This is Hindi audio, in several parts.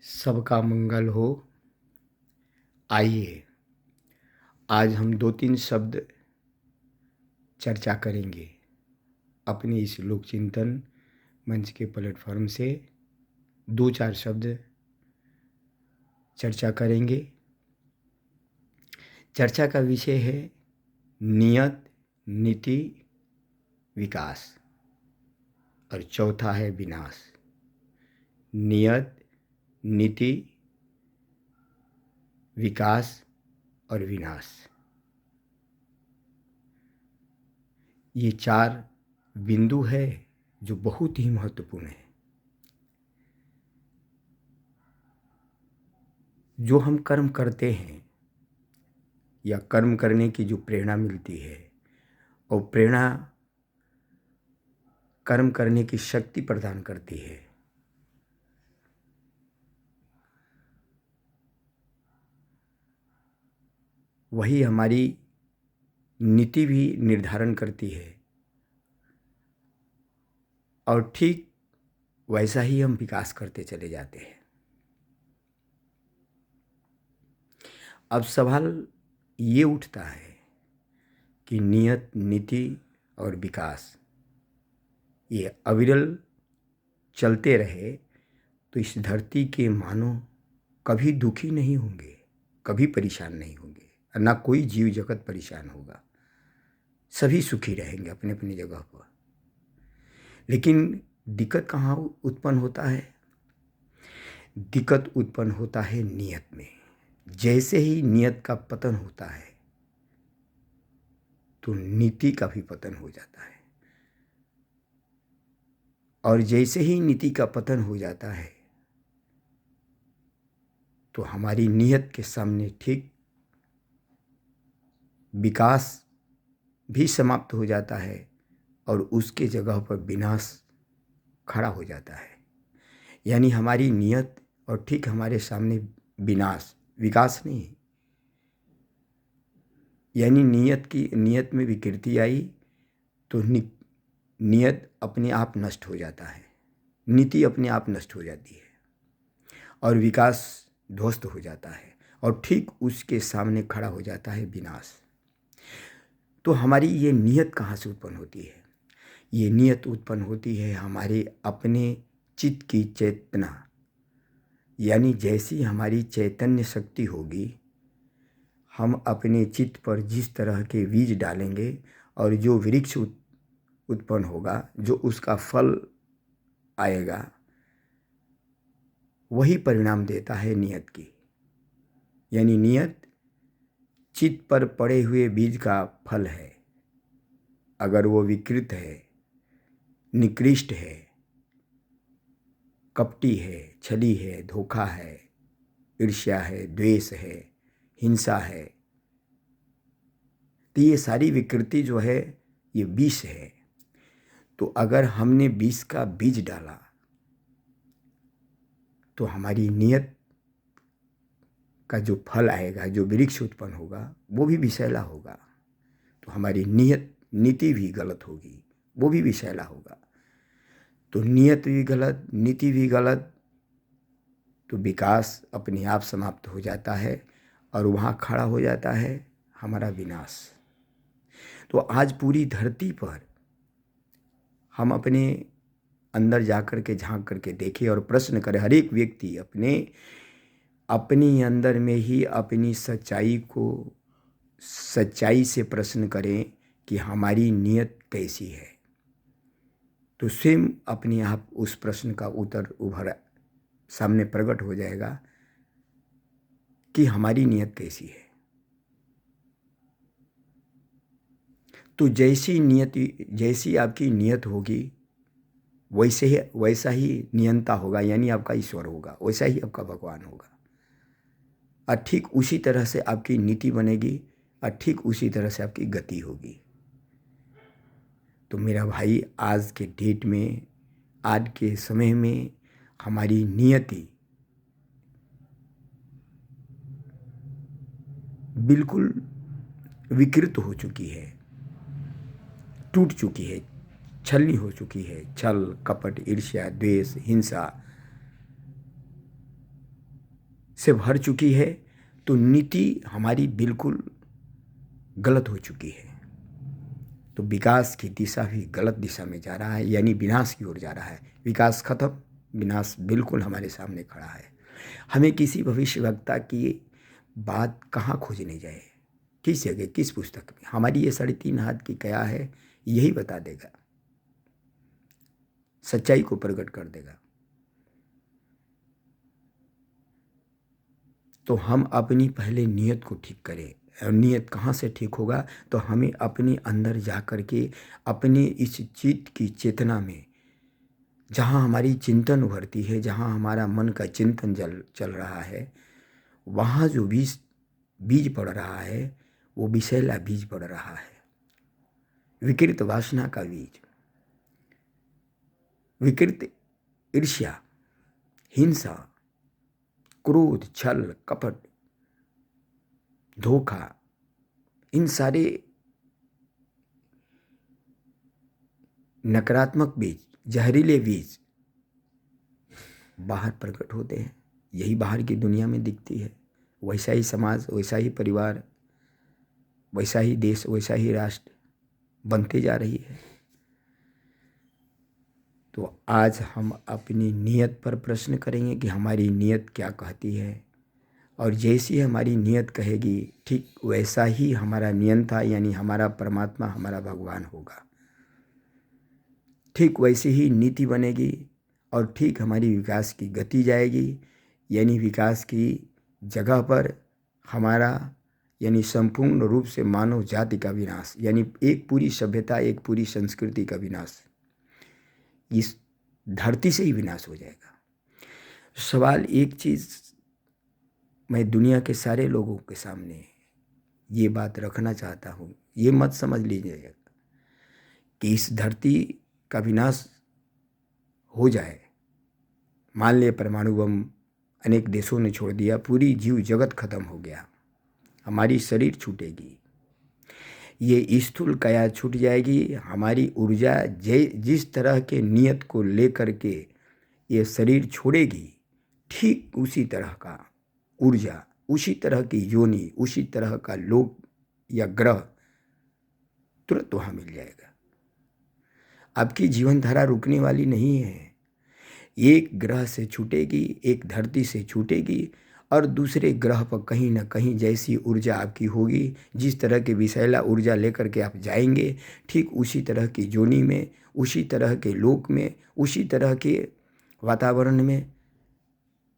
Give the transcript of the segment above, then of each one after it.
सबका मंगल हो। आइए आज हम 2-3 शब्द चर्चा करेंगे अपने इस लोक चिंतन मंच के प्लेटफॉर्म से। 2-4 शब्द चर्चा करेंगे। चर्चा का विषय है नियत, नीति, विकास और चौथा है विनाश। नियत, नीति, विकास और विनाश, ये 4 बिंदु है जो बहुत ही महत्वपूर्ण है। जो हम कर्म करते हैं या कर्म करने की जो प्रेरणा मिलती है, और प्रेरणा कर्म करने की शक्ति प्रदान करती है। वही हमारी नीति भी निर्धारण करती है और ठीक वैसा ही हम विकास करते चले जाते हैं। अब सवाल ये उठता है कि नियत, नीति और विकास ये अविरल चलते रहे तो इस धरती के मानव कभी दुखी नहीं होंगे, कभी परेशान नहीं होंगे, ना कोई जीव जगत परेशान होगा। सभी सुखी रहेंगे अपने अपनी जगह पर। लेकिन दिक्कत कहाँ उत्पन्न होता है? दिक्कत उत्पन्न होता है नियत में। जैसे ही नियत का पतन होता है तो नीति का भी पतन हो जाता है, और जैसे ही नीति का पतन हो जाता है तो हमारी नियत के सामने ठीक विकास भी समाप्त हो जाता है और उसके जगह पर विनाश खड़ा हो जाता है। यानी हमारी नियत और ठीक हमारे सामने विनाश, विकास नहीं। यानी नियत में विकृति आई तो नियत अपने आप नष्ट हो जाता है, नीति अपने आप नष्ट हो जाती है और विकास ध्वस्त हो जाता है, और ठीक उसके सामने खड़ा हो जाता है विनाश। तो हमारी ये नियत कहाँ से उत्पन्न होती है? ये नियत उत्पन्न होती है हमारे अपने चित्त की चेतना। यानी जैसी हमारी चैतन्य शक्ति होगी, हम अपने चित्त पर जिस तरह के बीज डालेंगे और जो वृक्ष उत्पन्न होगा, जो उसका फल आएगा, वही परिणाम देता है नियत की। यानी नियत चित्त पर पड़े हुए बीज का फल है। अगर वो विकृत है, निकृष्ट है, कपटी है, छली है, धोखा है, ईर्ष्या है, द्वेष है, हिंसा है, तो ये सारी विकृति जो है ये विष है। तो अगर हमने विष का बीज डाला तो हमारी नियत का जो फल आएगा, जो वृक्ष उत्पन्न होगा, वो भी विषैला होगा। तो हमारी नीति भी गलत होगी, वो भी विषैला होगा। तो नियत भी गलत, नीति भी गलत, तो विकास अपने आप समाप्त हो जाता है और वहाँ खड़ा हो जाता है हमारा विनाश। तो आज पूरी धरती पर हम अपने अंदर जाकर के झांक करके देखें और प्रश्न करें। हर एक व्यक्ति अपनी अंदर में ही अपनी सच्चाई से प्रश्न करें कि हमारी नियत कैसी है। तो स्वयं अपने आप उस प्रश्न का उत्तर सामने प्रकट हो जाएगा कि हमारी नियत कैसी है। तो जैसी आपकी नियत होगी वैसा ही नियंता होगा, यानी आपका ईश्वर होगा, वैसा ही आपका भगवान होगा। और ठीक उसी तरह से आपकी नीति बनेगी और ठीक उसी तरह से आपकी गति होगी। तो मेरा भाई, आज के डेट में, आज के समय में हमारी नियति बिल्कुल विकृत हो चुकी है, टूट चुकी है, छलनी हो चुकी है। छल, कपट, ईर्ष्या, द्वेष, हिंसा, से भर चुकी है, तो नीति हमारी बिल्कुल गलत हो चुकी है। तो विकास की दिशा भी गलत दिशा में जा रहा है, यानी विनाश की ओर जा रहा है। विकास खत्म, विनाश बिल्कुल हमारे सामने खड़ा है। हमें किसी भविष्यवक्ता की बात कहाँ खोजने जाए, किस जगह, किस पुस्तक में? हमारी ये 3.5 हाथ की क्या है, यही बता देगा, सच्चाई को प्रकट कर देगा। तो हम अपनी पहले नीयत को ठीक करें। और नीयत कहाँ से ठीक होगा? तो हमें अपने अंदर जा कर के अपने इस चित्त की चेतना में, जहाँ हमारी चिंतन उभरती है, जहाँ हमारा मन का चिंतन चल रहा है, वहाँ जो बीज पड़ रहा है, वो विषैला बीज पड़ रहा है, विकृत वासना का बीज, विकृत ईर्ष्या, हिंसा, क्रोध, छल, कपट, धोखा, इन सारे नकारात्मक बीज, जहरीले बीज बाहर प्रकट होते हैं। यही बाहर की दुनिया में दिखती है। वैसा ही समाज, वैसा ही परिवार, वैसा ही देश, वैसा ही राष्ट्र बनते जा रही है। तो आज हम अपनी नीयत पर प्रश्न करेंगे कि हमारी नीयत क्या कहती है, और जैसी हमारी नीयत कहेगी, ठीक वैसा ही हमारा नियंता यानी हमारा परमात्मा, हमारा भगवान होगा। ठीक वैसे ही नीति बनेगी और ठीक हमारी विकास की गति जाएगी, यानी विकास की जगह पर हमारा यानी संपूर्ण रूप से मानव जाति का विनाश, यानी एक पूरी सभ्यता, एक पूरी संस्कृति का विनाश, इस धरती से ही विनाश हो जाएगा। सवाल एक चीज़ मैं दुनिया के सारे लोगों के सामने ये बात रखना चाहता हूँ, ये मत समझ लीजिएगा कि इस धरती का विनाश हो जाए, मान लिया परमाणु बम अनेक देशों ने छोड़ दिया, पूरी जीव जगत खत्म हो गया, हमारी शरीर छूटेगी, ये स्थूल काया छूट जाएगी, हमारी ऊर्जा जिस तरह के नियत को लेकर के ये शरीर छोड़ेगी, ठीक उसी तरह का ऊर्जा, उसी तरह की योनि, उसी तरह का लोक या ग्रह तुरंत वहाँ मिल जाएगा। आपकी जीवन धारा रुकने वाली नहीं है। एक ग्रह से छूटेगी, एक धरती से छूटेगी, और दूसरे ग्रह पर कहीं ना कहीं जैसी ऊर्जा आपकी होगी, जिस तरह की विषैला ऊर्जा लेकर के आप जाएंगे, ठीक उसी तरह की योनि में, उसी तरह के लोक में, उसी तरह के वातावरण में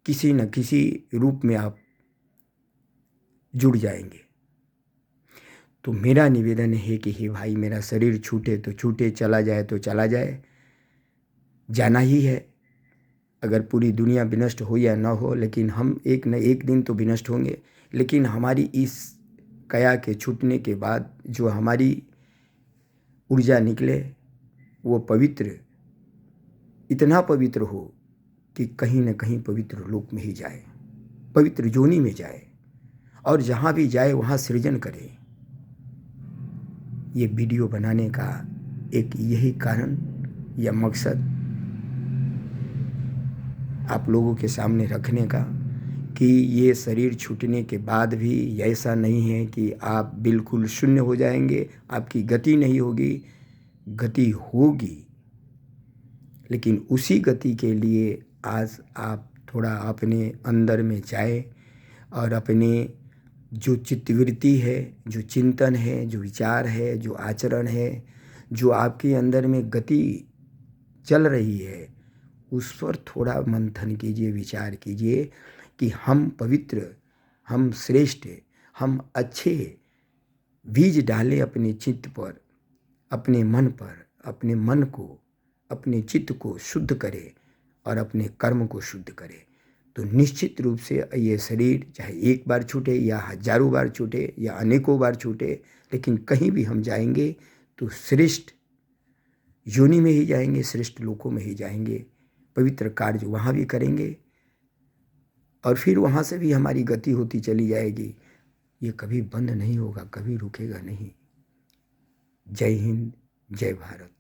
किसी न किसी रूप में आप जुड़ जाएंगे। तो मेरा निवेदन है कि हे भाई, मेरा शरीर छूटे तो छूटे, चला जाए तो चला जाए, जाना ही है। अगर पूरी दुनिया विनष्ट हो या न हो, लेकिन हम एक न एक दिन तो विनष्ट होंगे। लेकिन हमारी इस काया के छूटने के बाद जो हमारी ऊर्जा निकले, वो पवित्र, इतना पवित्र हो कि कहीं न कहीं पवित्र लोक में ही जाए, पवित्र जोनी में जाए, और जहाँ भी जाए वहाँ सृजन करे। ये वीडियो बनाने का एक यही कारण या मकसद आप लोगों के सामने रखने का, कि ये शरीर छूटने के बाद भी ऐसा नहीं है कि आप बिल्कुल शून्य हो जाएंगे, आपकी गति नहीं होगी, गति होगी। लेकिन उसी गति के लिए आज आप थोड़ा अपने अंदर में जाए और अपने जो चित्तवृत्ति है, जो चिंतन है, जो विचार है, जो आचरण है, जो आपके अंदर में गति चल रही है, उस पर थोड़ा मंथन कीजिए, विचार कीजिए कि हम पवित्र, हम श्रेष्ठ, हम अच्छे बीज डालें अपने चित्त पर, अपने मन पर, अपने मन को, अपने चित्त को शुद्ध करें और अपने कर्म को शुद्ध करें। तो निश्चित रूप से ये शरीर चाहे एक बार छूटे या हजारों बार छूटे या अनेकों बार छूटे, लेकिन कहीं भी हम जाएंगे तो श्रेष्ठ योनि में ही जाएंगे, श्रेष्ठ लोकों में ही जाएंगे, पवित्र कार्य वहाँ भी करेंगे, और फिर वहाँ से भी हमारी गति होती चली जाएगी। ये कभी बंद नहीं होगा, कभी रुकेगा नहीं। जय हिंद, जय भारत।